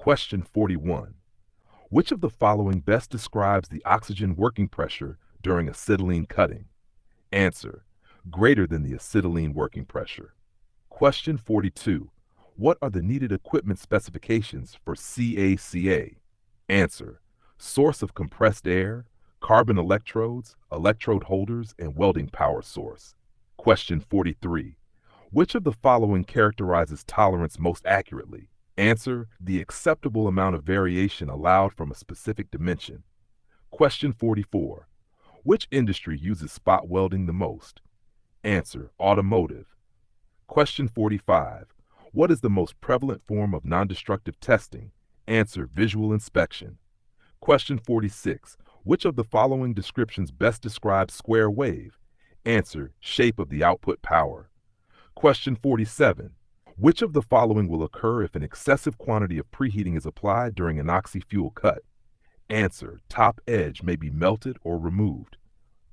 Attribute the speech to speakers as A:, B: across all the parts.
A: Question 41. Which of the following best describes the oxygen working pressure during acetylene cutting? Answer: greater than the acetylene working pressure. Question 42. What are the needed equipment specifications for CACA? Answer: source of compressed air, carbon electrodes, electrode holders, and welding power source. Question 43. Which of the following characterizes tolerance most accurately? Answer: the acceptable amount of variation allowed from a specific dimension. Question 44. Which industry uses spot welding the most? Answer: automotive. Question 45. What is the most prevalent form of non-destructive testing? Answer: visual inspection. Question 46. Which of the following descriptions best describes square wave? Answer: shape of the output power. Question 47. Which of the following will occur if an excessive quantity of preheating is applied during an oxy-fuel cut? Answer: top edge may be melted or removed.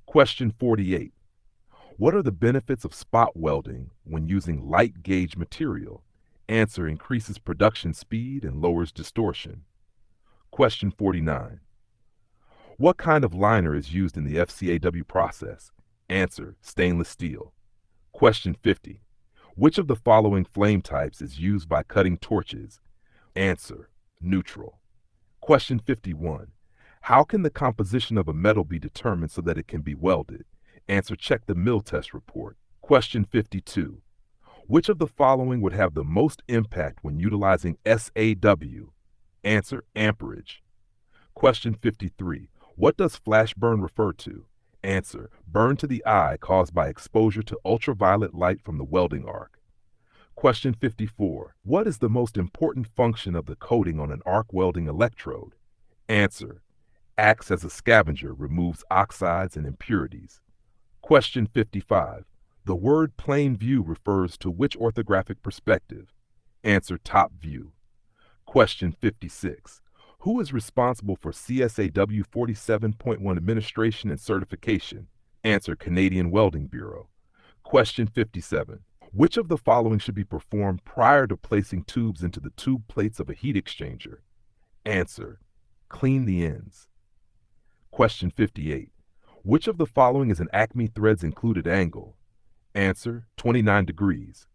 A: Question 48. What are the benefits of spot welding when using light gauge material? Answer: increases production speed and lowers distortion. Question 49. What kind of liner is used in the FCAW process? Answer: stainless steel. Question 50. Which of the following flame types is used by cutting torches? Answer: neutral. Question 51. How can the composition of a metal be determined so that it can be welded? Answer: check the mill test report. Question 52. Which of the following would have the most impact when utilizing SAW? Answer: amperage. Question 53. What does flash burn refer to? Answer: burn to the eye caused by exposure to ultraviolet light from the welding arc. Question 54. What is the most important function of the coating on an arc welding electrode? Answer: acts as a scavenger, removes oxides and impurities. Question 55. The word plain view refers to which orthographic perspective? Answer: top view. Question 56. Who is responsible for CSAW 47.1 administration and certification? Answer: Canadian Welding Bureau. Question 57. Which of the following should be performed prior to placing tubes into the tube plates of a heat exchanger? Answer: clean the ends. Question 58. Which of the following is an Acme threads included angle? Answer: 29 degrees.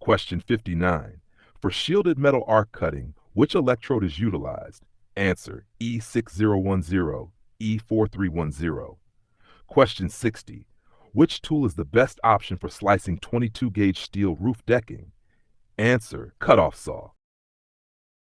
A: Question 59. For shielded metal arc cutting, which electrode is utilized? Answer: E6010, E4310. Question 60. Which tool is the best option for slicing 22 gauge steel roof decking? Answer: cutoff saw.